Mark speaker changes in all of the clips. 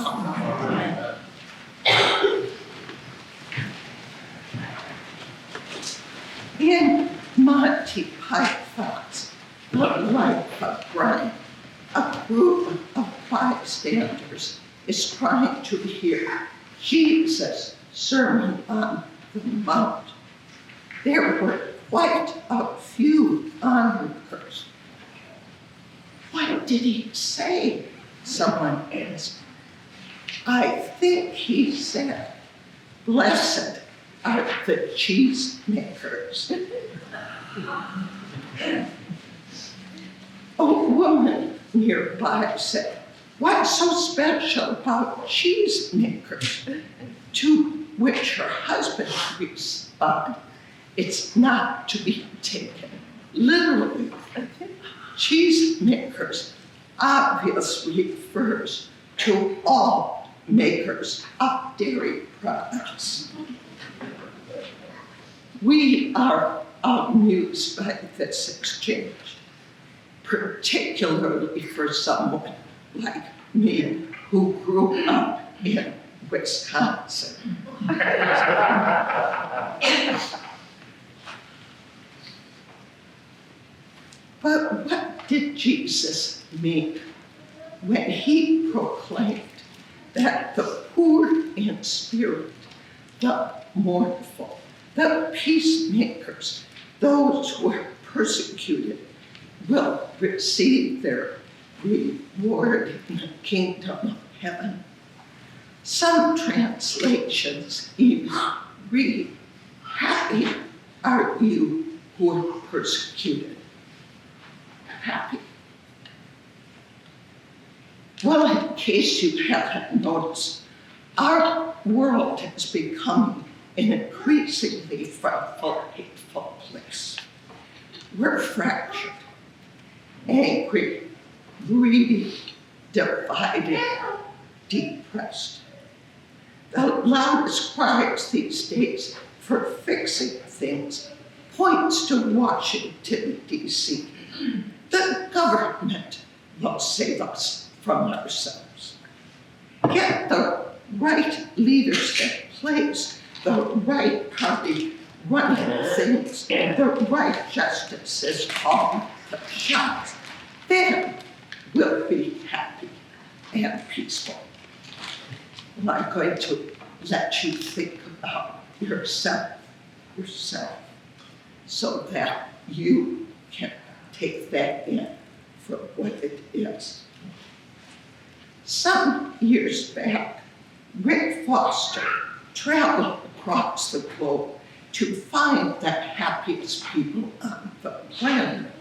Speaker 1: Amen. In Monty Python's The Life of Brian, a group of bystanders is trying to hear Jesus' Sermon on the Mount. There were quite a few onlookers. What did he say? Someone asked. I think he said, blessed are the cheesemakers. A woman nearby said, what's so special about cheesemakers? To which her husband responded, it's not to be taken literally. Cheesemakers obviously refers to all makers of dairy products. We are amused by this exchange, particularly for someone like me who grew up in Wisconsin. But what did Jesus mean when he proclaimed that the poor in spirit, the mournful, the peacemakers, those who are persecuted, will receive their reward in the kingdom of heaven? Some translations even read, happy are you who are persecuted. Happy. Well, in case you haven't noticed, our world is becoming an increasingly frightful, hateful place. We're fractured, angry, greedy, divided, depressed. The loudest cries these days for fixing things points to Washington, D.C. The government will save us from ourselves. Get the right leaders in place, the right party running things, the right justices calling the shots. Then we'll be happy and peaceful. And I'm going to let you think about yourself, so that you can take that in for what it is. Some years back, Rick Foster traveled across the globe to find the happiest people on the planet.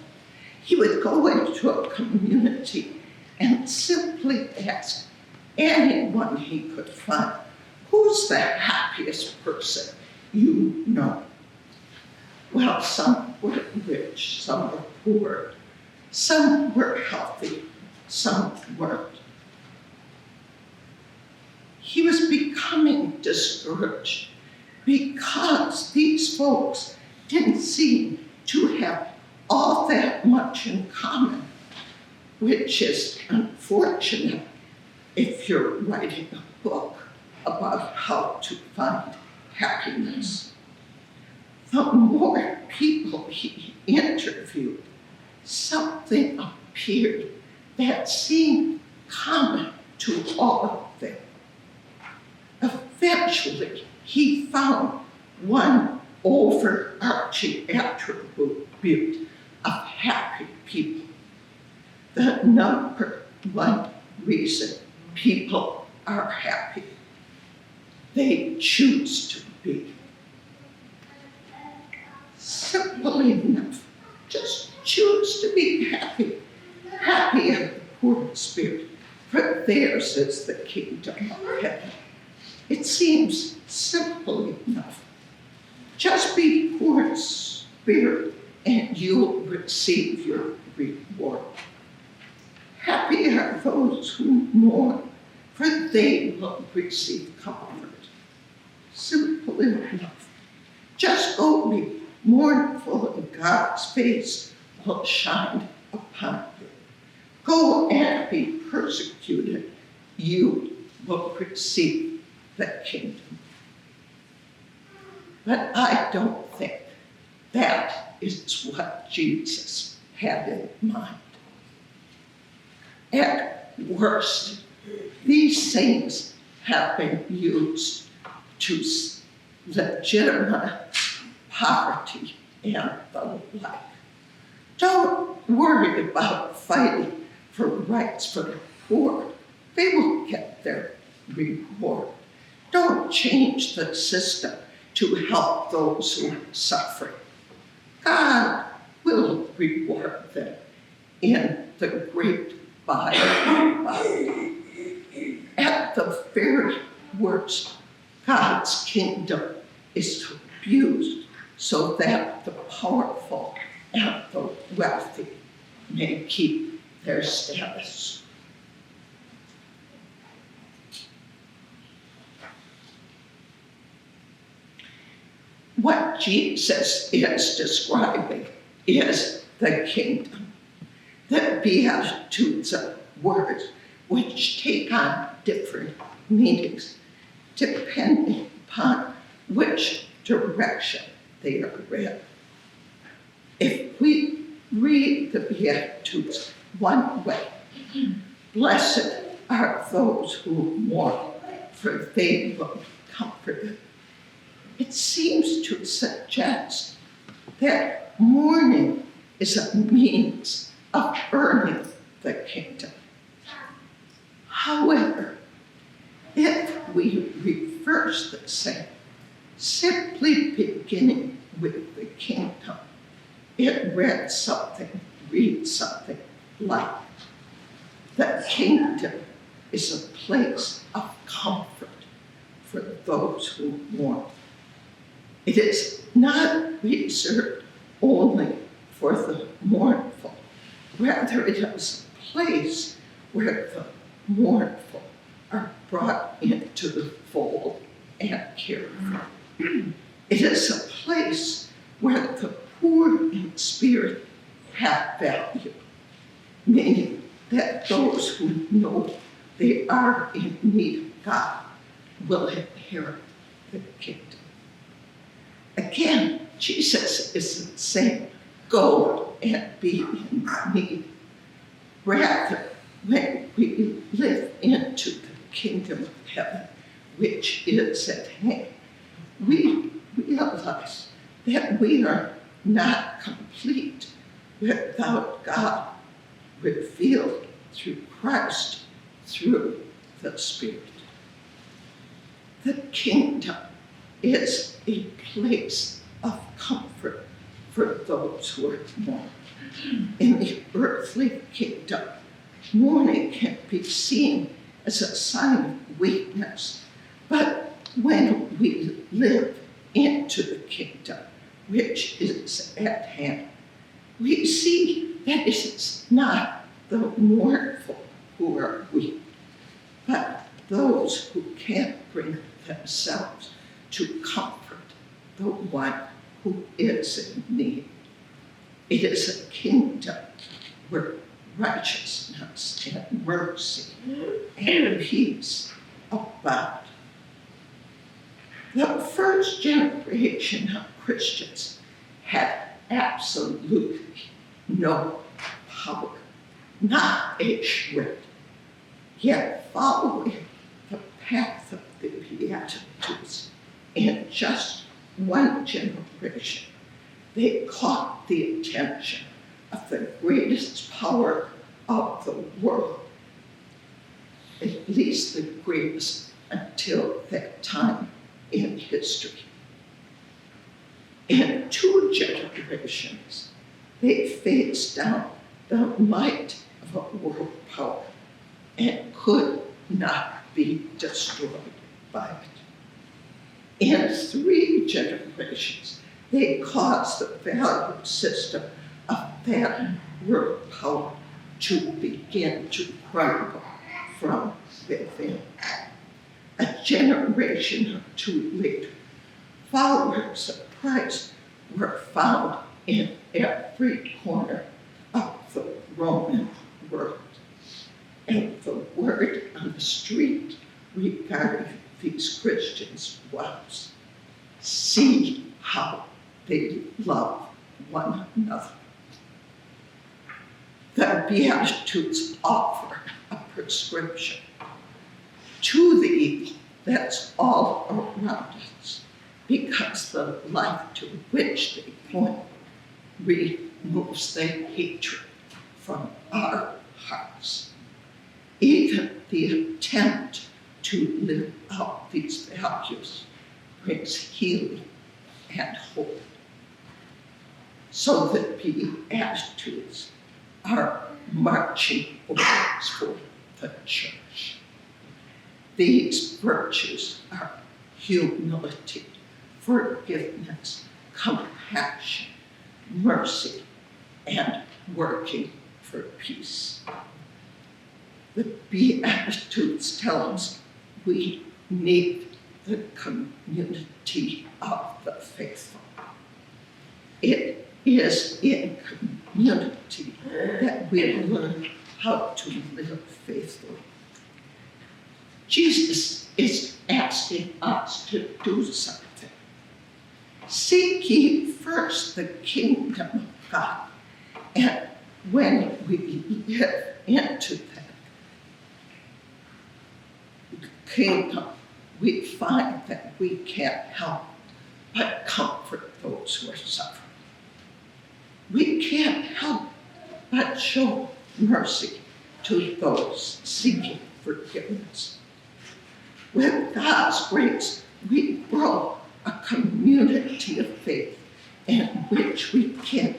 Speaker 1: He would go into a community and simply ask anyone he could find, who's the happiest person you know? Well, some were rich, some were poor, some were healthy, some weren't. He was becoming discouraged because these folks didn't seem to have all that much in common, which is unfortunate if you're writing a book about how to find happiness. The more people he interviewed, something appeared that seemed common to all of them. Eventually, he found one overarching attribute of happy people. The number one reason people are happy: they choose to be. Simple enough. Just choose to be happy. Happy are the poor in spirit, for theirs is the kingdom of heaven. It seems simple enough. Just be poor in spirit and you'll receive your reward. Happy are those who mourn, for they will receive comfort. Simple enough. Just go be mournful, and God's face will shine upon you. Go and be persecuted. You will receive the kingdom. But I don't think that is what Jesus had in mind. At worst, these things have been used to legitimize poverty and the like. Don't worry about fighting for rights for the poor. They will get their reward. Don't change the system to help those who are suffering. God will reward them in the great by and by. At the very worst, God's kingdom is abused so that the powerful and the wealthy may keep their status. What Jesus is describing is the kingdom. The Beatitudes are words which take on different meanings depending upon which direction they are read. If we read the Beatitudes one way, blessed are those who mourn, for they will be comforted. It seems to suggest that mourning is a means of earning the kingdom. However, if we reverse the saying, simply beginning with the kingdom, it reads something like, the kingdom is a place of comfort for those who mourn. It is not reserved only for the mournful. Rather, it is a place where the mournful are brought into the fold and cared for. It is a place where the poor in spirit have value, meaning that those who know they are in need of God will inherit the kingdom. Again, Jesus isn't saying, go and be in need. Rather, when we live into the kingdom of heaven, which is at hand, we realize that we are not complete without God revealed through Christ, through the Spirit. The kingdom is a place of comfort for those who are mourning. In the earthly kingdom, mourning can be seen as a sign of weakness, but when we live into the kingdom, which is at hand, we see that it is not the mournful who are weak, but those who can't bring themselves to comfort the one who is in need. It is a kingdom where righteousness and mercy and peace abound. The first generation of Christians had absolutely no power, not a shred. Yet following the path of the Beatitudes, in just one generation, they caught the attention of the greatest power of the world, at least the greatest until that time in history. In 2 generations, they faced down the might of a world power and could not be destroyed by it. In 3 generations, they caused the value system of that world power to begin to crumble from within. A generation or 2 later, followers of Christ were found in every corner of the Roman world. And the word on the street regarding these Christians was, see how they love one another. The Beatitudes offer a prescription to the evil that's all around us, because the life to which they point removes the hatred from our hearts. Even the attempt to live out these values brings healing and hope. So the Beatitudes are marching orders for the church. These virtues are humility, forgiveness, compassion, mercy, and working for peace. The Beatitudes tell us we need the community of the faithful. It is in community that we learn how to live faithfully. Jesus is asking us to do something. Seek ye first the kingdom of God, and when we live into that kingdom, we find that we can't help but comfort those who are suffering. We can't help but show mercy to those seeking forgiveness. With God's grace, we grow a community of faith in which we can,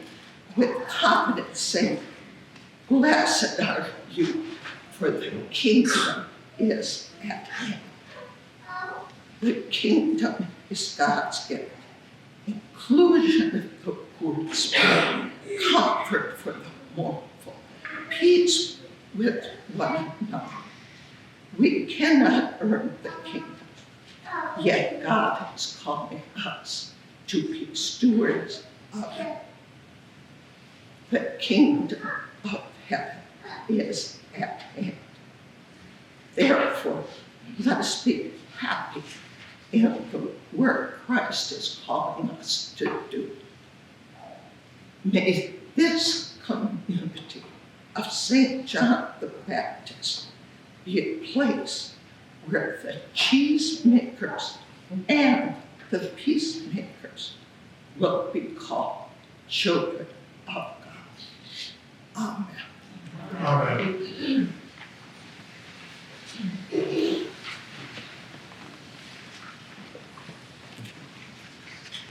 Speaker 1: with confidence, say, blessed are you, for the kingdom is at hand. The kingdom is God's gift, inclusion of the Holy Spirit, comfort for the mournful, peace with one another. We cannot earn the kingdom, yet God is calling us to be stewards of it. The kingdom of heaven is at hand. Therefore, let us be happy in the work Christ is calling us to do. May this community of St. John the Baptist be a place where the cheesemakers and the peacemakers will be called children of God. Amen.
Speaker 2: Amen.